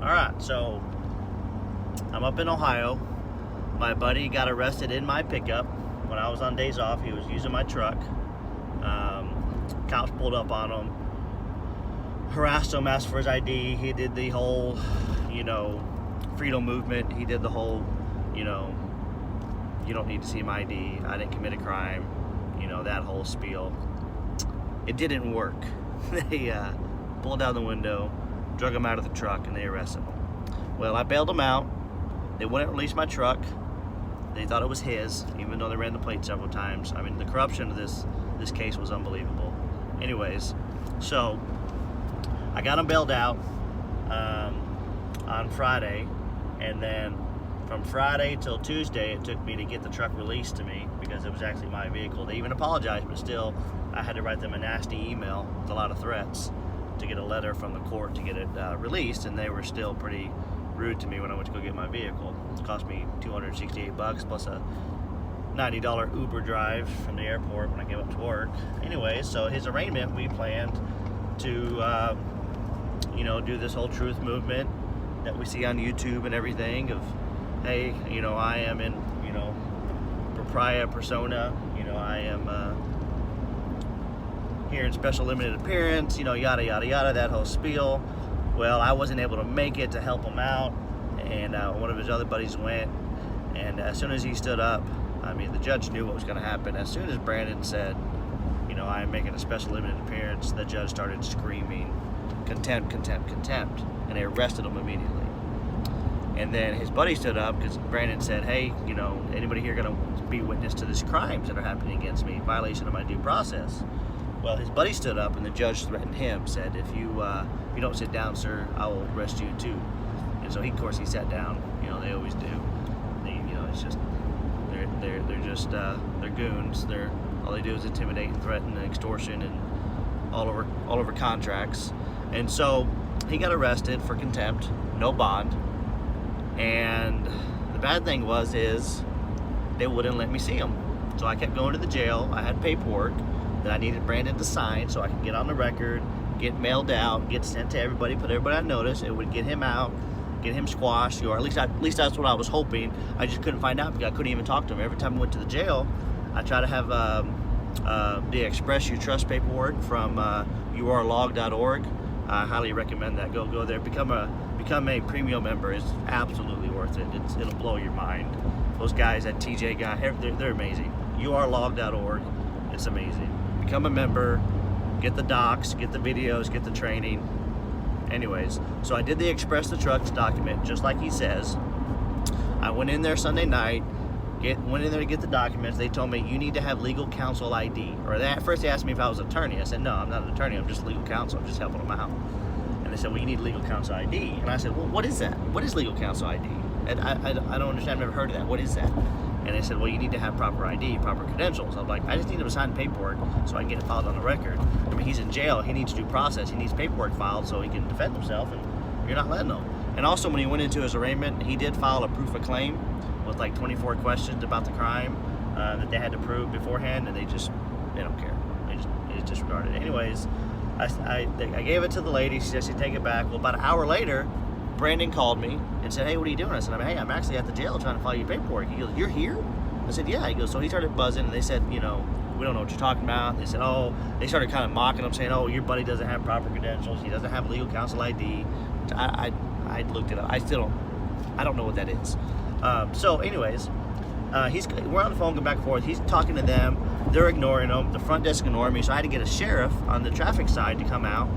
All right, so I'm up in Ohio. My buddy got arrested in my pickup when I was on days off. He was using my truck. Cops pulled up on him, harassed him, asked for his ID. He did the whole, freedom movement. He did the whole, you don't need to see my ID. I didn't commit a crime. That whole spiel. It didn't work. They pulled down the window, drug him out of the truck, and they arrested him. Well, I bailed him out. They wouldn't release my truck. They thought it was his, even though they ran the plate several times. I mean, the corruption of this case was unbelievable. Anyways, so I got him bailed out on Friday, and then from Friday till Tuesday, it took me to get the truck released to me because it was actually my vehicle. They even apologized, but still, I had to write them a nasty email with a lot of threats to get a letter from the court to get it released, and they were still pretty rude to me when I went to go get my vehicle. It cost me $268 plus a $90 Uber drive from the airport when I came up to work. Anyway, so his arraignment, we planned to, do this whole truth movement that we see on YouTube and everything of, hey, I am in, propria persona, I am here in special limited appearance, yada, yada, yada, that whole spiel. Well, I wasn't able to make it to help him out, and one of his other buddies went, and as soon as he stood up, the judge knew what was going to happen. As soon as Brandon said, I am making a special limited appearance, the judge started screaming, contempt, contempt, contempt, and they arrested him immediately. And then his buddy stood up because Brandon said, hey, anybody here going to be witness to these crimes that are happening against me, violation of my due process? Well, his buddy stood up, and the judge threatened him, said, if you don't sit down, sir, I will arrest you too. And so of course he sat down. They always do. It's just they're goons. All they do is intimidate and threaten and extortion and all over contracts. And so he got arrested for contempt, no bond. And the bad thing is they wouldn't let me see him. So I kept going to the jail. I had paperwork that I needed Brandon to sign so I could get on the record, get mailed out, get sent to everybody, put everybody on notice. It would get him out, get him squashed, or at least that's what I was hoping. I just couldn't find out because I couldn't even talk to him. Every time I went to the jail, I tried to have the Express You Trust paperwork from yourlog.org. I highly recommend that. Go there. Become a premium member. It's absolutely worth it. It'll blow your mind. Those guys at TJ Guy, they're amazing. yourlog.org. It's amazing. Become a member. Get the docs. Get the videos. Get the training. Anyways, so I did the Express the Trucks document just like he says. I went in there Sunday night. Went in there to get the documents. They told me you need to have legal counsel ID. At first they asked me if I was an attorney. I said, no, I'm not an attorney. I'm just legal counsel. I'm just helping them out. And they said, well, you need legal counsel ID. And I said, well, what is that? What is legal counsel ID? And I don't understand. I've never heard of that. What is that? And they said, well, you need to have proper ID, proper credentials. I'm like, I just need him to sign paperwork so I can get it filed on the record. He's in jail. He needs due process. He needs paperwork filed so he can defend himself, and you're not letting him. And also, when he went into his arraignment, he did file a proof of claim with like 24 questions about the crime that they had to prove beforehand, and they don't care. They just disregarded it. Anyways, I gave it to the lady. She said she'd take it back. Well, about an hour later, Brandon called me and said, hey, what are you doing? I said, hey, I'm actually at the jail trying to file your paperwork. He goes, you're here? I said, yeah. He goes, so he started buzzing, and they said, we don't know what you're talking about. They said, they started kind of mocking him, saying, your buddy doesn't have proper credentials. He doesn't have legal counsel ID. I looked it up. I don't know what that is. So anyways, we're on the phone going back and forth. He's talking to them. They're ignoring him. The front desk ignoring me. So I had to get a sheriff on the traffic side to come out,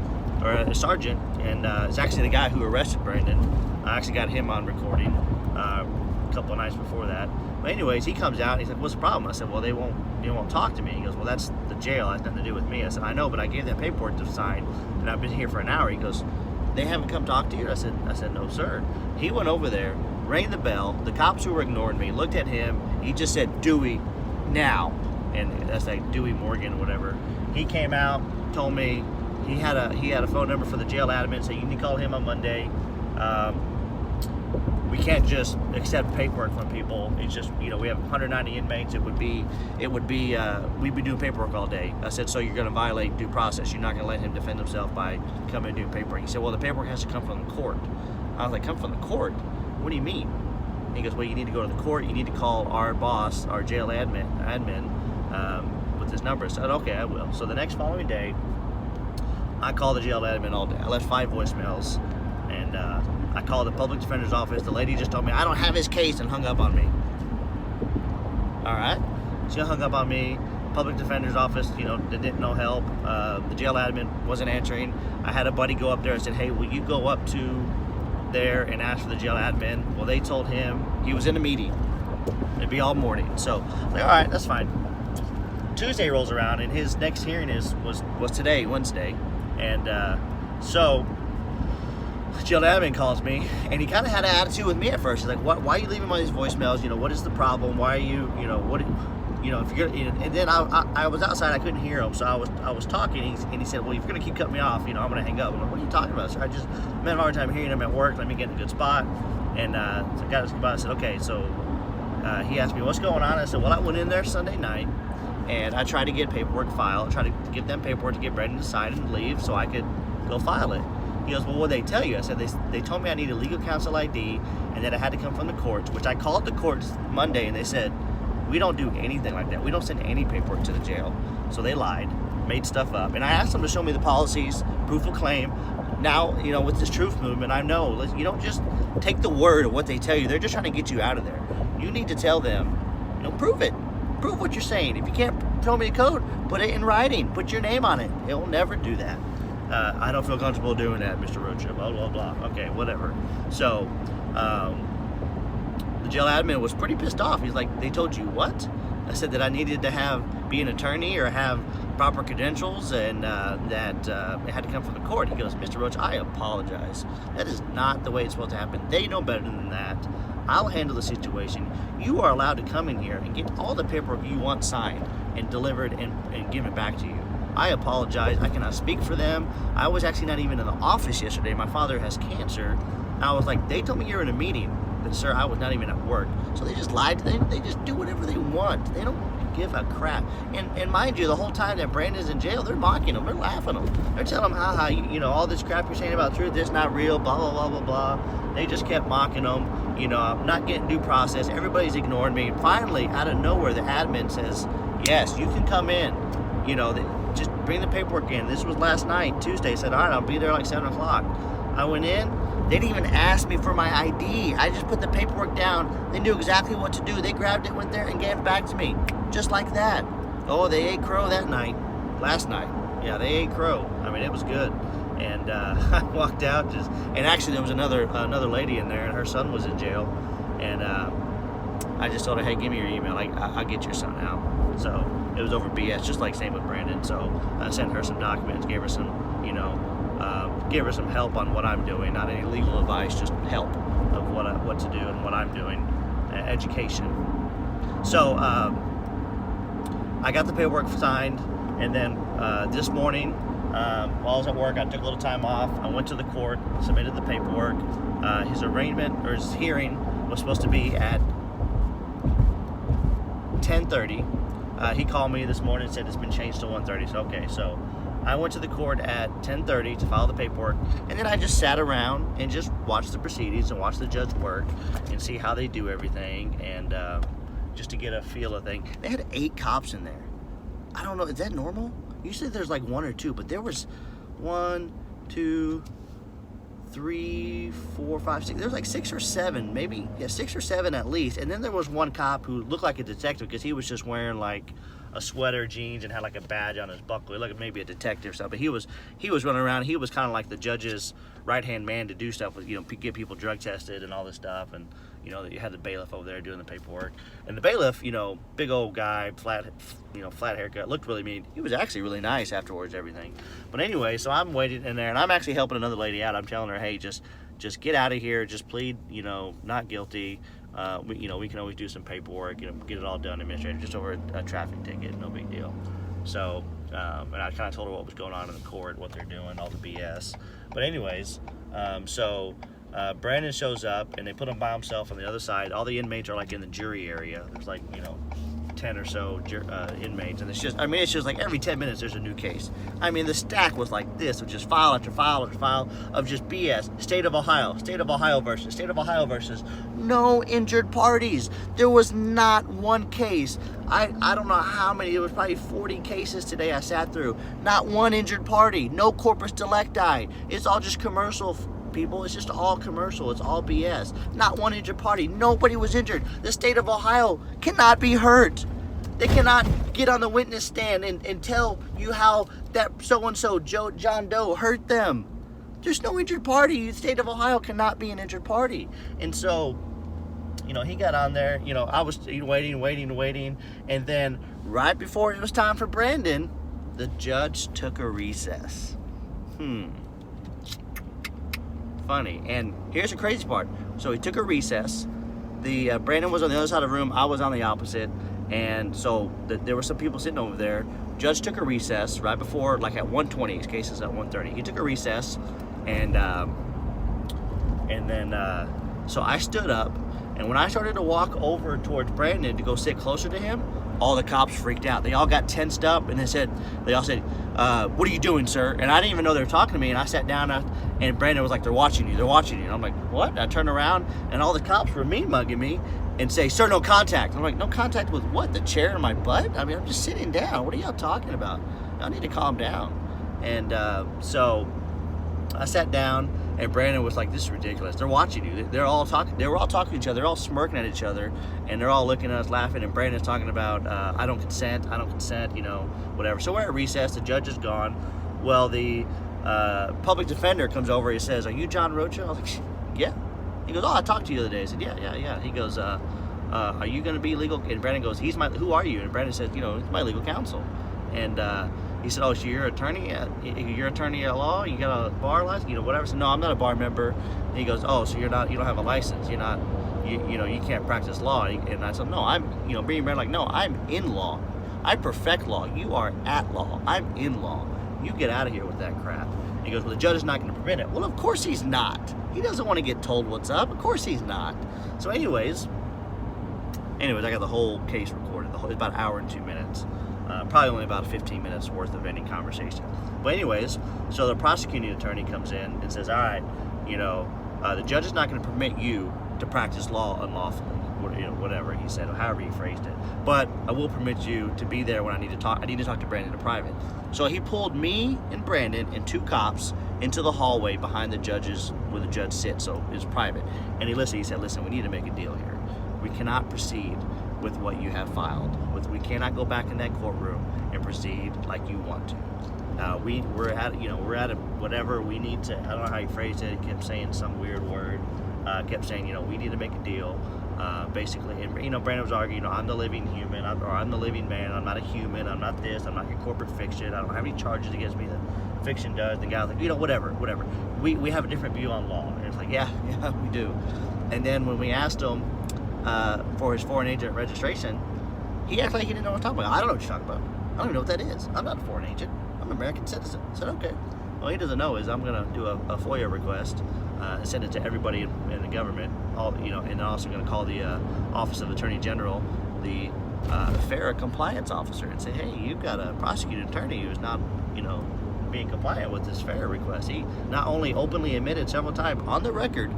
or a sergeant. And it's actually the guy who arrested Brandon. I actually got him on recording a couple of nights before that. But anyways, he comes out and he's like, what's the problem? I said, well, they won't talk to me. He goes, well, that's the jail. It has nothing to do with me. I said, I know, but I gave that paperwork to sign, and I've been here for an hour. He goes, they haven't come talk to you? I said, no, sir. He went over there, rang the bell. The cops who were ignoring me looked at him. He just said, Dewey, now. And that's like Dewey Morgan or whatever. He came out, told me he had a phone number for the jail admin, so you need to call him on Monday. we can't just accept paperwork from people. It's just, we have 190 inmates. We'd be doing paperwork all day. I said, so you're going to violate due process. You're not going to let him defend himself by coming and doing paperwork. He said, well, the paperwork has to come from the court. I was like, come from the court? What do you mean? He goes, well, you need to go to the court. You need to call our boss, our jail admin with this number. I said, okay, I will. So the next following day, I called the jail admin all day. I left 5 voicemails, and I called the public defender's office. The lady just told me, I don't have his case, and hung up on me. All right. She hung up on me. Public defender's office, they didn't know help. The jail admin wasn't answering. I had a buddy go up there and said, hey, will you go up to there and ask for the jail admin? Well, they told him he was in a meeting. It'd be all morning. So, all right, that's fine. Tuesday rolls around, and his next hearing was today, Wednesday. And so jail admin calls me, and he kind of had an attitude with me at first. He's like, why are you leaving all these voicemails? What is the problem? Why are you, if you're gonna, and then I was outside, I couldn't hear him, so I was talking, and he said, well, if you're gonna keep cutting me off, I'm gonna hang up. I'm like, what are you talking about, sir? I just had a hard time hearing him at work. Let me get in a good spot. And so I got his spot. I said, okay. So he asked me, what's going on? I said, well, I went in there Sunday night, and I tried to get paperwork filed. I tried to give them paperwork to get Brandon to sign and leave so I could go file it. He goes, well, what did they tell you? I said, they told me I needed legal counsel ID and that it had to come from the courts, which I called the courts Monday, and they said, we don't do anything like that. We don't send any paperwork to the jail. So they lied, made stuff up. And I asked them to show me the policies, proof of claim. Now, with this truth movement, I know you don't just take the word of what they tell you. They're just trying to get you out of there. You need to tell them, prove it. Prove what you're saying. If you can't tell me a code, put it in writing. Put your name on it. It will never do that. I don't feel comfortable doing that, Mr. Rocha, blah, blah, blah. Okay, whatever. So, the jail admin was pretty pissed off. He's like, they told you what? I said that I needed to be an attorney or have proper credentials, and that it had to come from the court. He goes, Mr. Roach, I apologize. That is not the way it's supposed to happen. They know better than that. I'll handle the situation. You are allowed to come in here and get all the paperwork you want signed and delivered and give it back to you. I apologize. I cannot speak for them. I was actually not even in the office yesterday. My father has cancer. I was like, they told me you're in a meeting. But sir, I was not even at work. So they just lied to them. They just do whatever they want. They don't give a crap. And mind you, the whole time that Brandon's in jail, they're mocking him. They're laughing him. They're telling him, haha, all this crap you're saying about truth, it's not real, blah, blah, blah, blah, blah. They just kept mocking him. I'm not getting due process. Everybody's ignoring me. Finally, out of nowhere, the admin says, yes, you can come in. Just bring the paperwork in. This was last night, Tuesday. I said, all right, I'll be there like 7 o'clock. I went in. They didn't even ask me for my ID. I just put the paperwork down. They knew exactly what to do. They grabbed it, went there, and gave it back to me. Just like that. Oh, they ate crow that night. Last night. Yeah, they ate crow. I mean, it was good. And I walked out and actually there was another lady in there, and her son was in jail. And I just told her, hey, give me your email. I'll get your son out. So it was over BS, just like same with Brandon. So I sent her some documents, gave her some, give her some help on what I'm doing, not any legal advice, just help of what to do and what I'm doing, education. So I got the paperwork signed, and then this morning, while I was at work, I took a little time off. I went to the court, submitted the paperwork. His arraignment or his hearing was supposed to be at 10:30. He called me this morning and said it's been changed to 1:30. So okay, so I went to the court at 10:30 to file the paperwork, and then I just sat around and just watched the proceedings and watched the judge work and see how they do everything, and just to get a feel of things. They had 8 cops in there. I don't know, is that normal? Usually there's like 1 or 2, but there was 1, 2, 3, 4, 5, 6. There was like 6 or 7, maybe. Yeah, 6 or 7 at least. And then there was one cop who looked like a detective because he was just wearing like a sweater, jeans, and had like a badge on his buckle. He looked like maybe a detective or something. He was running around. He was kind of like the judge's right-hand man to do stuff with, get people drug tested and all this stuff. And you had the bailiff over there doing the paperwork. And the bailiff, big old guy, flat haircut, looked really mean. He was actually really nice afterwards, everything. But anyway, so I'm waiting in there, and I'm actually helping another lady out. I'm telling her, hey, just get out of here. Just plead, not guilty. We can always do some paperwork, get it all done administrative, just over a traffic ticket, no big deal. So, and I kind of told her what was going on in the court, what they're doing, all the BS. But anyways, Brandon shows up, and they put him by himself on the other side. All the inmates are like in the jury area. There's like 10 or so inmates, and it's just like every 10 minutes there's a new case. I mean, the stack was like this, which is file after file after file of just BS. State of Ohio versus no injured parties. There was not one case. I don't know how many, it was probably 40 cases today I sat through. Not one injured party, no corpus delicti. It's all just commercial, people. It's just all commercial. It's all BS. Not one injured party. Nobody was injured. The state of Ohio cannot be hurt. They cannot get on the witness stand and tell you how that so-and-so, John Doe, hurt them. There's no injured party. The state of Ohio cannot be an injured party. And so, he got on there. I was waiting. And then right before it was time for Brandon, the judge took a recess. Funny. And here's the crazy part. So he took a recess. Brandon was on the other side of the room. I was on the opposite. And so there were some people sitting over there. Judge took a recess right before, like at 1:20. His case is at 1:30. He took a recess, and then so I stood up, and when I started to walk over towards Brandon to go sit closer to him, all the cops freaked out. They all got tensed up, and they all said, "What are you doing, sir?" And I didn't even know they were talking to me. And I sat down, and Brandon was like, "They're watching you. They're watching you." And I'm like, "What?" And I turned around, and all the cops were mean mugging me and say, "Sir, no contact." I'm like, "No contact with what? The chair in my butt? I mean, I'm just sitting down. What are y'all talking about? Y'all need to calm down." And so I sat down, and Brandon was like, "This is ridiculous. They're watching you. They're all talking. They were all talking to each other. They're all smirking at each other, and they're all looking at us laughing." And Brandon's talking about, I don't consent, whatever. So we're at recess. The judge is gone. Well, the public defender comes over. He says, "Are you John Rocha?" I was like, "Yeah." He goes, "Oh, I talked to you the other day." I said, Yeah. He goes, "Are you going to be legal?" And Brandon goes, "Who are you?" And Brandon said, "He's my legal counsel." And he said, "Oh, so you're an attorney? You're an attorney at law? You got a bar license? Whatever." I said, "No, I'm not a bar member." And he goes, "Oh, so you don't have a license? You're not, you can't practice law?" And I said, "No, I'm, being Brandon, like, no, I'm in law. I perfect law. You are at law. I'm in law. You get out of here with that crap." And he goes, "Well, the judge is not going to permit it." Well, of course he's not. He doesn't want to get told what's up. Of course he's not. So anyways, I got the whole case recorded. It's about an hour and 2 minutes. Probably only about 15 minutes worth of any conversation. But anyways, so the prosecuting attorney comes in and says, "All right, the judge is not going to permit you to practice law unlawfully," whatever he said, or however he phrased it. "But I will permit you to be there when I need to talk. I need to talk to Brandon in private." So he pulled me and Brandon and two cops into the hallway behind the judges where the judge sits, so it's private. And he said, "Listen, we need to make a deal here. We cannot proceed with what you have filed. We cannot go back in that courtroom and proceed like you want to. We're at a whatever we need to." I don't know how he phrased it. He kept saying some weird word. Kept saying, we need to make a deal. Basically, and Brandon was arguing, I'm the living human, I'm the living man. I'm not a human. I'm not this. I'm not your corporate fiction. I don't have any charges against me that fiction does. The guy was like, whatever. We have a different view on law. And it's like, yeah, we do. And then when we asked him for his foreign agent registration, he acted like he didn't know what I'm talking about. "I don't know what you're talking about. I don't even know what that is. I'm not a foreign agent. I'm an American citizen." I said, "Okay." Well, he doesn't know is I'm going to do a FOIA request and send it to everybody in the government, and also going to call the Office of Attorney General, the FARA compliance officer, and say, "Hey, you've got a prosecuting attorney who's not, being compliant with this FARA request." He not only openly admitted several times on the record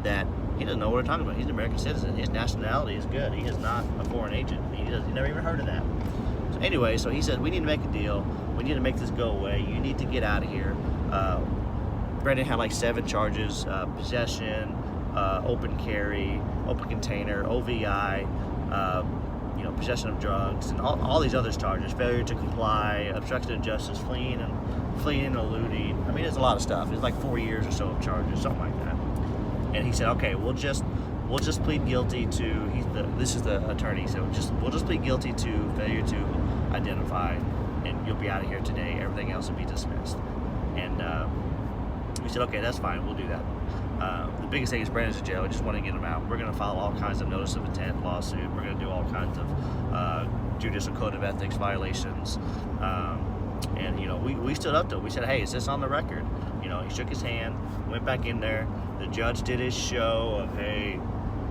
that he doesn't know what we're talking about. He's an American citizen. His nationality is good. He is not a foreign agent. He never even heard of that. So anyway, so he said, "We need to make a deal. We need to make this go away. You need to get out of here." Brandon had like 7 charges: possession, open carry, open container, OVI, possession of drugs, and all these other charges: failure to comply, obstruction of justice, fleeing and eluding. I mean, it's a lot of stuff. It's like 4 years or so of charges, something like that. And he said, "Okay, we'll just plead guilty to." This is the attorney. So we'll just plead guilty to failure to identify, and you'll be out of here today. Everything else will be dismissed. And we said, "Okay, that's fine. We'll do that." The biggest thing is Brandon's in jail. We just want to get him out. We're going to file all kinds of notice of intent lawsuit. We're going to do all kinds of judicial code of ethics violations. And we stood up to it. We said, "Hey, is this on the record?" He shook his hand, went back in there, The judge did his show of, hey,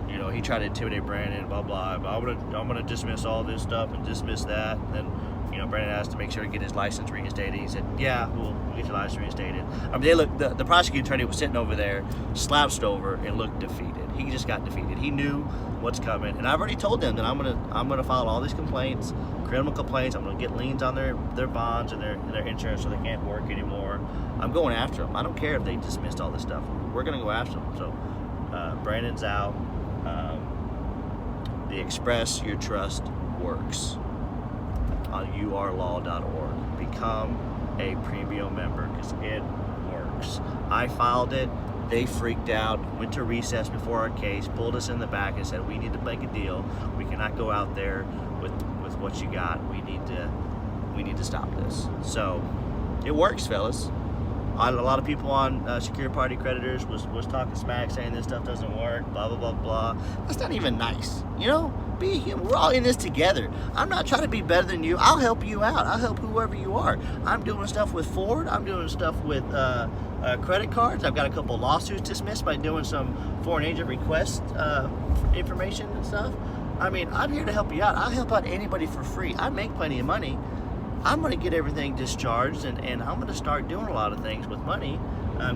you know, he tried to intimidate Brandon, blah blah. But I'm gonna dismiss all this stuff and dismiss that. And then, you know, Brandon asked to make sure to get his license reinstated. He said, yeah, we'll get your license reinstated. I mean, the prosecuting attorney was sitting over there, slouched over, and looked defeated. He just got defeated. He knew what's coming, and I've already told them that I'm gonna file all these complaints, criminal complaints. I'm gonna get liens on their bonds and their insurance, so they can't work anymore. I'm going after them. I don't care if they dismissed all this stuff. We're gonna go after them. So Brandon's out. The Express Your Trust works on urlaw.org. Become a premium member because it works. I filed it. They freaked out, went to recess before our case, pulled us in the back and said, we need to make a deal. We cannot go out there with what you got. We need to stop this. So it works, fellas. A lot of people on Secure Party Creditors was talking smack, saying this stuff doesn't work, blah, blah, blah, blah. That's not even nice, you know? Be human. We're all in this together. I'm not trying to be better than you. I'll help you out. I'll help whoever you are. I'm doing stuff with Ford. I'm doing stuff with credit cards. I've got a couple lawsuits dismissed by doing some foreign agent request information and stuff. I mean, I'm here to help you out. I'll help out anybody for free. I make plenty of money. I'm going to get everything discharged, and I'm going to start doing a lot of things with money.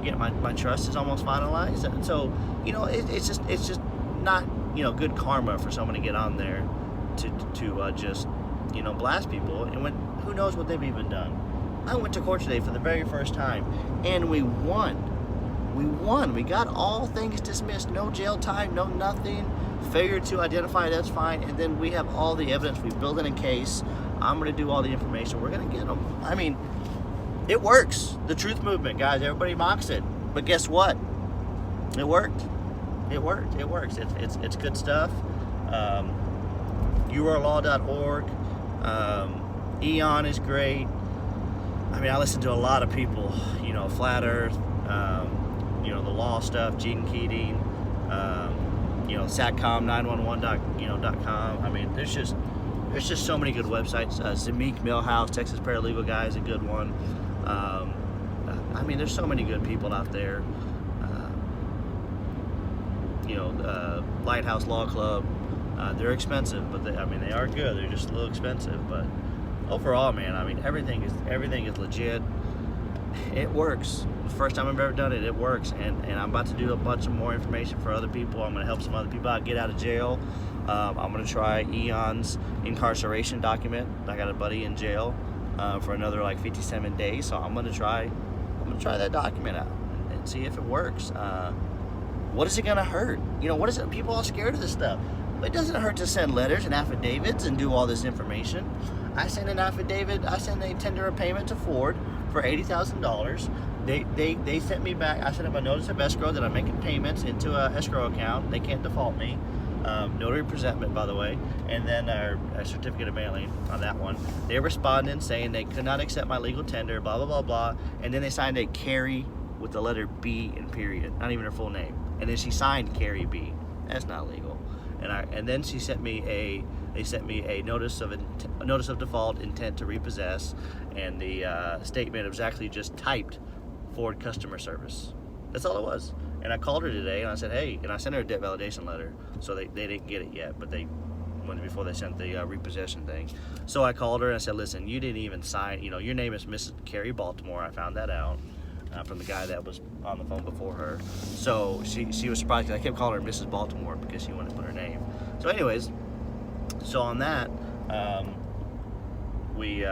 Get my trust is almost finalized, and so, you know, it's just not, you know, good karma for someone to get on there to just, you know, blast people, and when who knows what they've even done. I went to court today for the very first time, and we won. We got all things dismissed. No jail time, no nothing. Failure to identify, that's fine. And then we have all the evidence. We built in a case. I'm going to do all the information. We're going to get them. I mean, it works. The truth movement, guys, everybody mocks it. But guess what? It worked. It worked. It works. It's good stuff. urlaw.org. Eon is great. I mean, I listen to a lot of people, you know, Flat Earth, you know, the law stuff, Gene Keating, you know, satcom911.com. I mean, there's just so many good websites. Zameek Millhouse, Texas Paralegal Guy, is a good one. I mean, there's so many good people out there. You know, Lighthouse Law Club. They're expensive, but they are good. They're just a little expensive, but overall, man, I mean, everything is legit. It works. The first time I've ever done it, it works. And I'm about to do a bunch of more information for other people. I'm going to help some other people out get out of jail. I'm going to try Eon's incarceration document. I got a buddy in jail for another like 57 days, so I'm going to try that document out and see if it works. What is it going to hurt? You know, what is it? People are scared of this stuff. It doesn't hurt to send letters and affidavits and do all this information. I sent an affidavit. I sent a tender of payment to Ford for $80,000. They sent me back. I sent them a notice of escrow that I'm making payments into a escrow account. They can't default me. Notary presentment, by the way, and then a certificate of mailing on that one. They responded saying they could not accept my legal tender, blah, blah, blah, blah. And then they signed a Carrie with the letter B in period, not even her full name. And then she signed Carrie B. That's not legal. And then she sent me a notice of default, intent to repossess, and the statement was actually just typed Ford customer service. That's all it was. And I called her today and I said, hey, and I sent her a debt validation letter. So they didn't get it yet, but they went before they sent the repossession thing. So I called her and I said, listen, you didn't even sign, you know, your name is Mrs. Carrie Baltimore. I found that out from the guy that was on the phone before her. So she was surprised because I kept calling her Mrs. Baltimore because she wanted to put her name. So anyways, so on that, you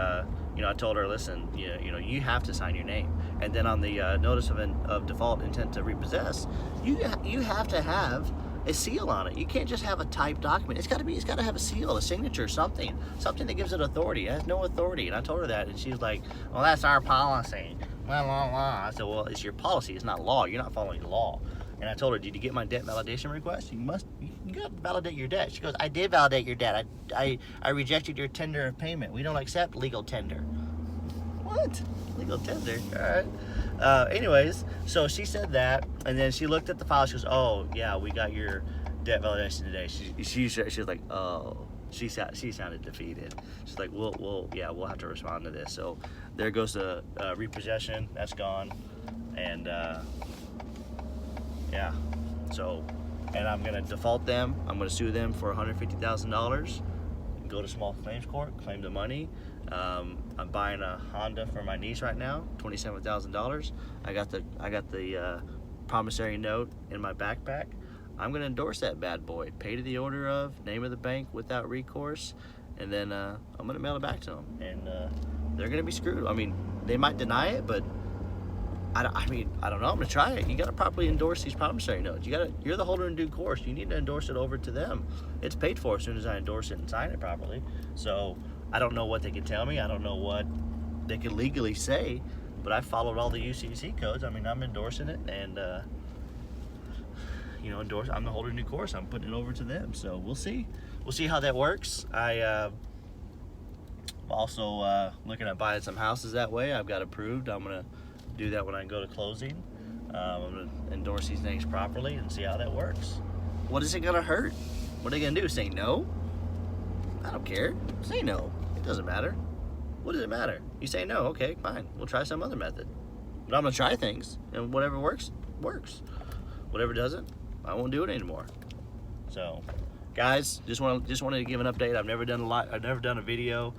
know, I told her, listen, you know, you have to sign your name. And then on the notice of default intent to repossess, you have to have a seal on it. You can't just have a typed document. It's got to have a seal, a signature, something that gives it authority. It has no authority. And I told her that, and she was like, well, that's our policy. Blah, blah, blah. I said, well, it's your policy. It's not law. You're not following law. And I told her, did you get my debt validation request? You got to validate your debt. She goes, I did validate your debt. I rejected your tender of payment. We don't accept legal tender. What? Legal tender? All right. Anyways, so she said that, and then she looked at the file. She goes, oh, yeah, we got your debt validation today. She was like, oh. She sounded defeated. She's like, we'll have to respond to this. So there goes the repossession. That's gone. And Yeah. So, and I'm gonna default them. I'm gonna sue them for $150,000. Go to small claims court, claim the money. I'm buying a Honda for my niece right now, $27,000. I got the promissory note in my backpack. I'm gonna endorse that bad boy. Pay to the order of, name of the bank without recourse, and then I'm gonna mail it back to them. And they're gonna be screwed. I mean, they might deny it, but I don't know. I'm gonna try it. You gotta properly endorse these promissory notes. You're the holder in due course. You need to endorse it over to them. It's paid for as soon as I endorse it and sign it properly. So I don't know what they can tell me. I don't know what they can legally say, but I followed all the UCC codes. I mean, I'm endorsing it, and I'm the holder in due course. I'm putting it over to them. So we'll see. We'll see how that works. Also looking at buying some houses that way. I've got approved. I'm gonna do that when I go to closing. I'm gonna endorse these things properly and see how that works. What is it gonna hurt? What are they gonna do? Say no? I don't care. Say no. It doesn't matter. What does it matter? You say no, okay, fine. We'll try some other method. But I'm gonna try things, and whatever works, works. Whatever doesn't, I won't do it anymore. So, guys, just wanted to give an update. I've never done a video.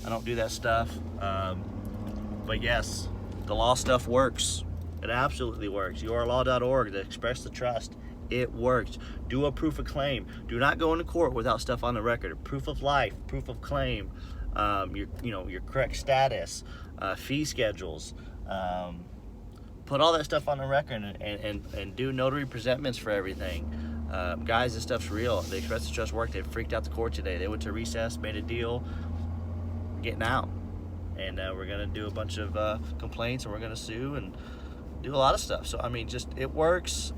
I don't do that stuff. But yes, the law stuff works. It absolutely works. yourlaw.org to express the trust. It works. Do a proof of claim. Do not go into court without stuff on the record. Proof of life, proof of claim, your correct status, fee schedules. Put all that stuff on the record and do notary presentments for everything. Guys, this stuff's real. The express the trust worked. They freaked out the court today. They went to recess, made a deal, getting out. And we're gonna do a bunch of complaints, and we're gonna sue and do a lot of stuff. So I mean, it works.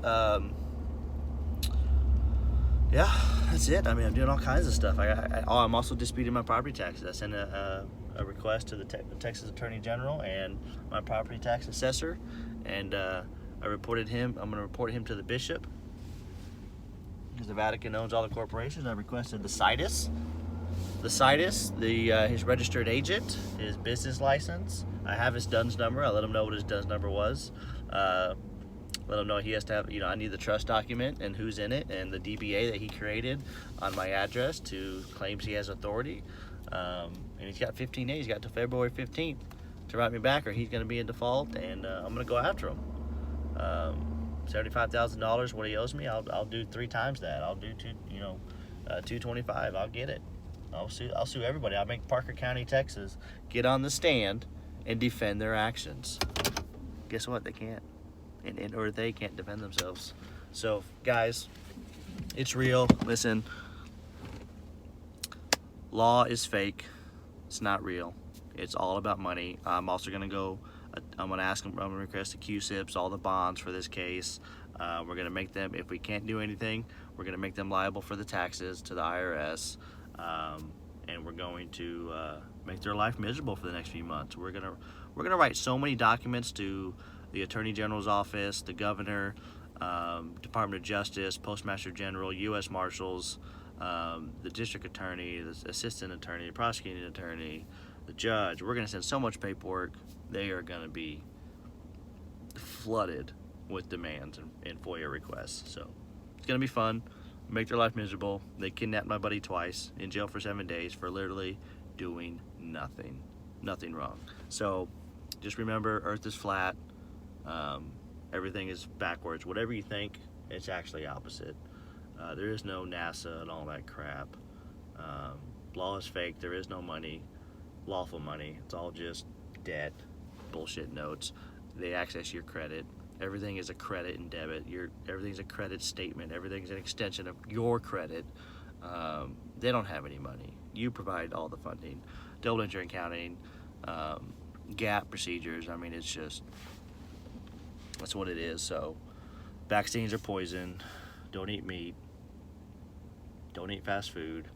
Yeah, that's it. I mean, I'm doing all kinds of stuff. I'm also disputing my property taxes. I sent a request to the Texas Attorney General and my property tax assessor, and I reported him. I'm gonna report him to the bishop, because the Vatican owns all the corporations. I requested the situs. His registered agent, his business license. I have his DUNS number. I let him know what his DUNS number was. Let him know he has to have, I need the trust document and who's in it, and the DBA that he created on my address to claims he has authority. And he's got 15 days. He's got till February 15th to write me back, or he's going to be in default, and I'm going to go after him. $75,000, what he owes me, I'll do 3 times that. I'll do $225. I'll get it. I'll sue everybody. I'll make Parker County, Texas, get on the stand and defend their actions. Guess what? They can't, or they can't defend themselves. So, guys, it's real. Listen, law is fake. It's not real. It's all about money. I'm also gonna go. I'm gonna request the QSIPs, all the bonds for this case. We're gonna make them. If we can't do anything, we're gonna make them liable for the taxes to the IRS. And we're going to make their life miserable for the next few months. We're gonna write so many documents to the Attorney General's office, the Governor, Department of Justice, Postmaster General, U.S. Marshals, the District Attorney, the Assistant Attorney, the Prosecuting Attorney, the Judge. We're gonna send so much paperwork. They are gonna be flooded with demands and FOIA requests. So it's gonna be fun. Make their life miserable. They kidnapped my buddy twice, in jail for 7 days for literally doing nothing wrong. So just remember, Earth is flat. Everything is backwards. Whatever you think, it's actually opposite. There is no NASA and all that crap. Law is fake. There is no money, lawful money. It's all just debt, bullshit notes. They access your credit. Everything is a credit and debit. Everything's a credit statement. Everything's an extension of your credit. They don't have any money. You provide all the funding. Double entry accounting, GAAP procedures. I mean, it's just, that's what it is. So vaccines are poison. Don't eat meat. Don't eat fast food.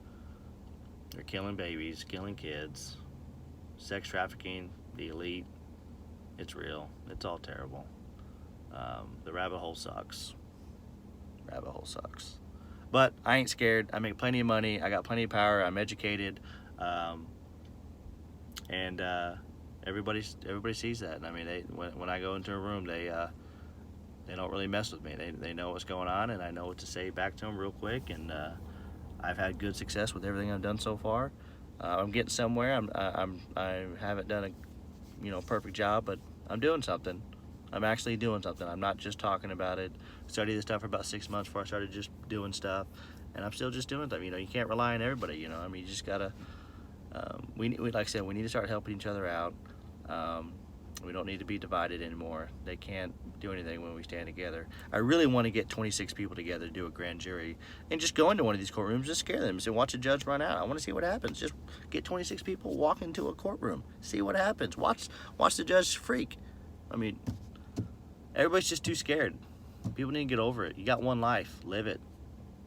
They're killing babies, killing kids. Sex trafficking, the elite. It's real. It's all terrible. The rabbit hole sucks. But I ain't scared. I make plenty of money. I got plenty of power. I'm educated. And everybody sees that. I mean, when I go into a room, they they don't really mess with me. They know what's going on, and I know what to say back to them real quick. And I've had good success with everything I've done so far. I'm getting somewhere. I haven't done a perfect job, but I'm doing something. I'm actually doing something. I'm not just talking about it. I studied this stuff for about 6 months before I started just doing stuff, and I'm still just doing stuff. You can't rely on everybody. You just gotta. We like I said, we need to start helping each other out. We don't need to be divided anymore. They can't do anything when we stand together. I really want to get 26 people together to do a grand jury and just go into one of these courtrooms, just scare them and watch a judge run out. I want to see what happens. Just get 26 people, walk into a courtroom, see what happens. Watch the judge freak. Everybody's just too scared. People need to get over it. You got one life, live it.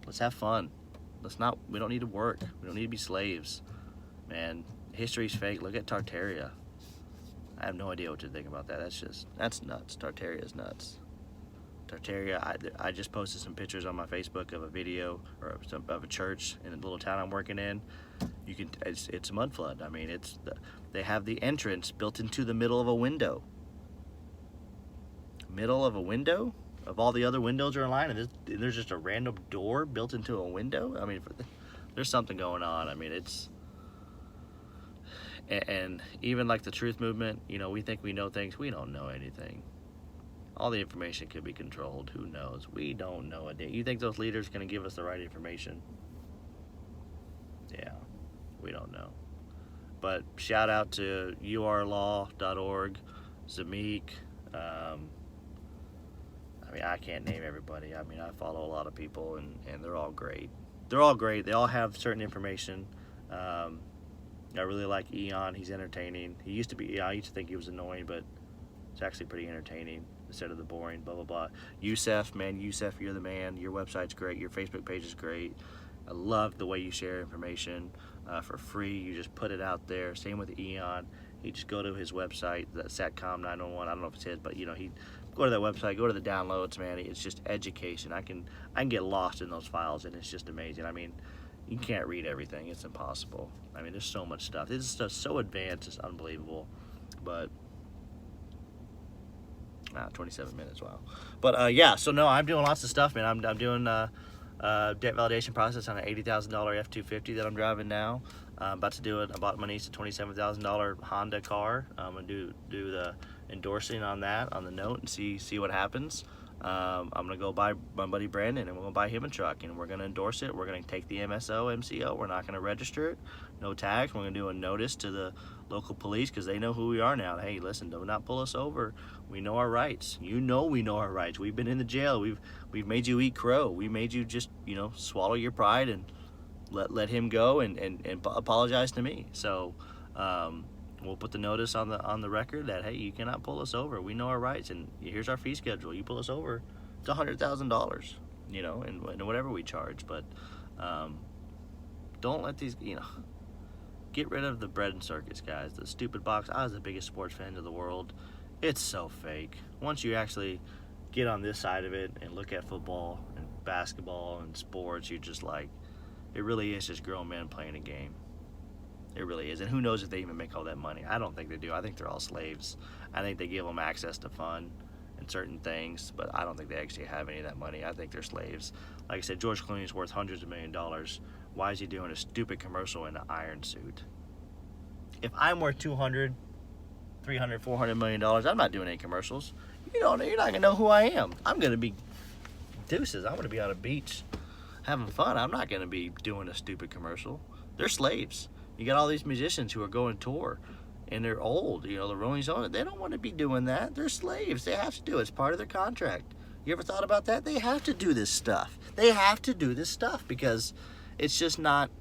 Let's have fun. We don't need to work. We don't need to be slaves. Man, history's fake. Look at Tartaria. I have no idea what to think about that. That's nuts. Tartaria's nuts. Tartaria, I just posted some pictures on my Facebook of a video of a church in a little town I'm working in. It's a mud flood. They have the entrance built into the middle of a window. Middle of a window? Of all the other windows are in line, and there's just a random door built into a window? There's something going on. And even like the truth movement, we think we know things. We don't know anything. All the information could be controlled. Who knows? We don't know a day. You think those leaders are going to give us the right information? Yeah, we don't know. But shout out to urlaw.org, Zameek. I can't name everybody. I follow a lot of people, and they're all great. They're all great. They all have certain information. I really like Eon. He's entertaining. He used to be. I used to think he was annoying, but it's actually pretty entertaining instead of the boring blah blah blah. Youssef, you're the man. Your website's great. Your Facebook page is great. I love the way you share information for free. You just put it out there. Same with Eon. You just go to his website, that Satcom 911. I don't know if it's his, but he go to that website, go to the downloads, man. It's just education. I can get lost in those files, and it's just amazing. You can't read everything. It's impossible. There's so much stuff. This stuff's so advanced. It's unbelievable. But 27 minutes. Wow. But yeah. So no, I'm doing lots of stuff, man. I'm doing debt validation process on an $80,000 F-250 that I'm driving now. I'm about to do it. I bought my niece a $27,000 Honda car. I'm gonna do the endorsing on that on the note and see what happens. I'm gonna go buy my buddy Brandon, and we're gonna buy him a truck, and we're gonna endorse it. We're gonna take the MCO. We're not gonna register it, no tags. We're gonna do a notice to the local police because they know who we are now. Hey, listen, do not pull us over. We know our rights. We know our rights. We've been in the jail. We've made you eat crow. We made you just swallow your pride and let him go and apologize to me. So we'll put the notice on the record that, hey, you cannot pull us over. We know our rights, and here's our fee schedule. You pull us over, it's $100,000, and whatever we charge. But don't let these, get rid of the bread and circus, guys. The stupid box. I was the biggest sports fan in the world. It's so fake. Once you actually get on this side of it and look at football and basketball and sports, you're just like, it really is just grown men playing a game. It really is. And who knows if they even make all that money. I don't think they do. I think they're all slaves. I think they give them access to fun and certain things, but I don't think they actually have any of that money. I think they're slaves. Like I said, George Clooney is worth hundreds of $millions. Why is he doing a stupid commercial in an iron suit? If I'm worth $200, $300, $400 million, I'm not doing any commercials. You're not going to know who I am. I'm going to be deuces. I'm going to be on a beach having fun. I'm not going to be doing a stupid commercial. They're slaves. You got all these musicians who are going tour, and they're old. The Rolling Stones, they don't want to be doing that. They're slaves. They have to do it. It's part of their contract. You ever thought about that? They have to do this stuff. They have to do this stuff because it's just not,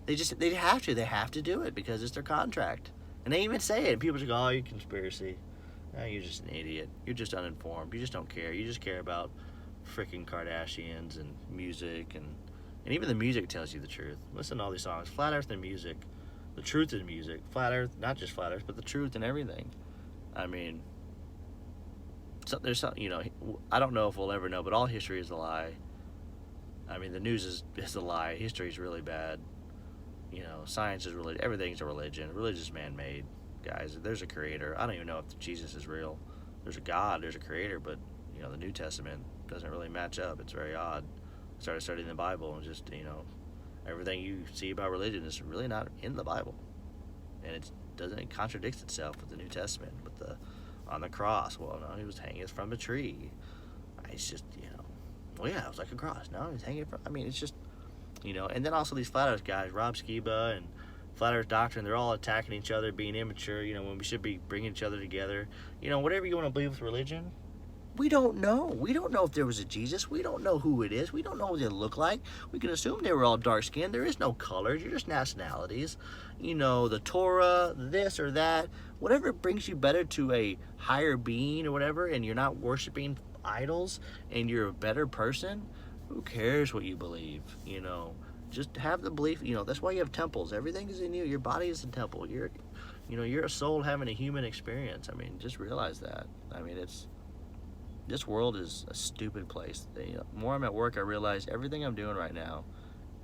they have to. They have to do it because it's their contract. And they even say it. People just go, oh, you're conspiracy. Oh, you're just an idiot. You're just uninformed. You just don't care. You just care about freaking Kardashians and music, and even the music tells you the truth. Listen to all these songs. Flat Earth and music. The truth in music. Flat Earth, not just Flat Earth, but the truth in everything. There's some, I don't know if we'll ever know, but all history is a lie. The news is a lie. History is really bad. Science is religion. Everything's a religion. Religion is man-made, guys. There's a creator. I don't even know if Jesus is real. There's a God. There's a creator, but the New Testament doesn't really match up. It's very odd. I started studying the Bible, and just, everything you see about religion is really not in the Bible. And it contradicts itself with the New Testament, with the on the cross. Well, no, he was hanging from a tree. It's just, well, yeah, it was like a cross. No, he's hanging from, it's just, and then also these Flat Earth guys, Rob Skiba and Flat Earth Doctrine, they're all attacking each other, being immature, when we should be bringing each other together. Whatever you want to believe with religion, we don't know. We don't know if there was a Jesus. We don't know who it is. We don't know what they look like. We can assume they were all dark-skinned. There is no colors. You're just nationalities. The Torah, this or that, whatever brings you better to a higher being or whatever, and you're not worshiping idols, and you're a better person, who cares what you believe? Just have the belief. That's why you have temples. Everything is in you. Your body is a temple. You're a soul having a human experience. Just realize that. This world is a stupid place. The more I'm at work, I realize everything I'm doing right now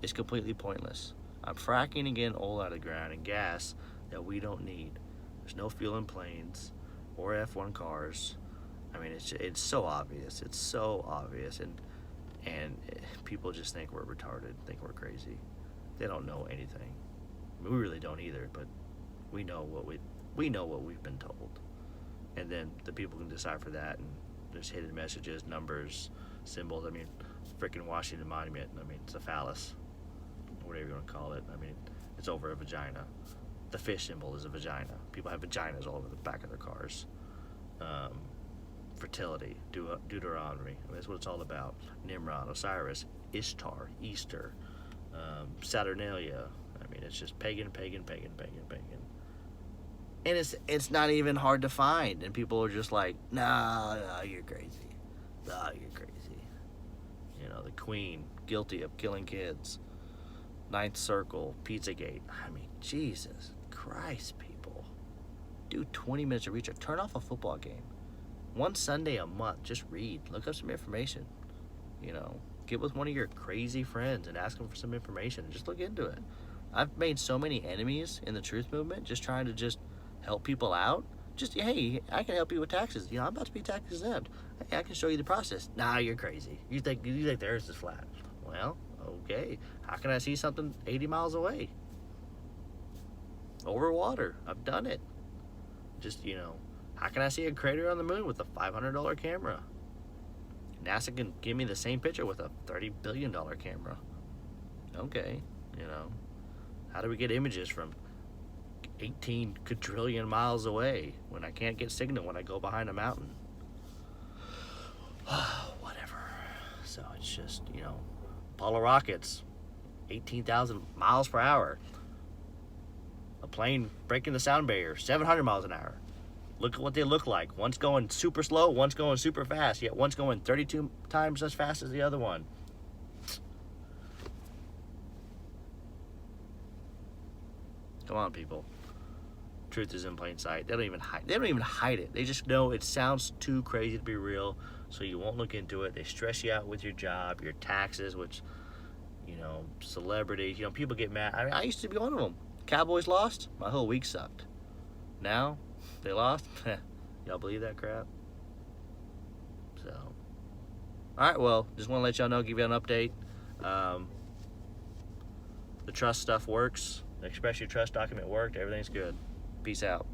is completely pointless. I'm fracking and getting oil out of the ground and gas that we don't need. There's no fuel in planes or F1 cars. It's so obvious. It's so obvious, and people just think we're retarded, think we're crazy. They don't know anything. We really don't either, but we know what we've been told, and then the people can decipher that, and there's hidden messages, numbers, symbols. Freaking Washington Monument. It's a phallus, whatever you want to call it. It's over a vagina. The fish symbol is a vagina. People have vaginas all over the back of their cars. Fertility, Deuteronomy. That's what it's all about. Nimrod, Osiris, Ishtar, Easter, Saturnalia. It's just pagan. And it's not even hard to find. And people are just like, no, you're crazy. No, you're crazy. The Queen, guilty of killing kids. Ninth Circle, Pizzagate. Jesus Christ, people. Do 20 minutes of research. Turn off a football game. One Sunday a month, just read. Look up some information. Get with one of your crazy friends and ask them for some information. Just look into it. I've made so many enemies in the truth movement just trying to just help people out. Just, hey, I can help you with taxes. I'm about to be tax exempt. Hey, I can show you the process. Nah, you're crazy. You think the earth is flat. Well, okay. How can I see something 80 miles away? Over water. I've done it. Just, how can I see a crater on the moon with a $500 camera? NASA can give me the same picture with a $30 billion camera. Okay, How do we get images from 18 quadrillion miles away when I can't get signal when I go behind a mountain? Whatever. So it's just, Apollo rockets, 18,000 miles per hour. A plane breaking the sound barrier, 700 miles an hour. Look at what they look like. One's going super slow, one's going super fast, yet one's going 32 times as fast as the other one. Come on, people. Truth is in plain sight. They don't even hide it. They just know it sounds too crazy to be real, so you won't look into it. They stress you out with your job, your taxes, which, celebrities. People get mad. I used to be one of them. Cowboys lost, my whole week sucked. Now, they lost. Y'all believe that crap? So, all right. Well, just want to let y'all know, give you an update. The trust stuff works. The express your trust document worked. Everything's good. Peace out.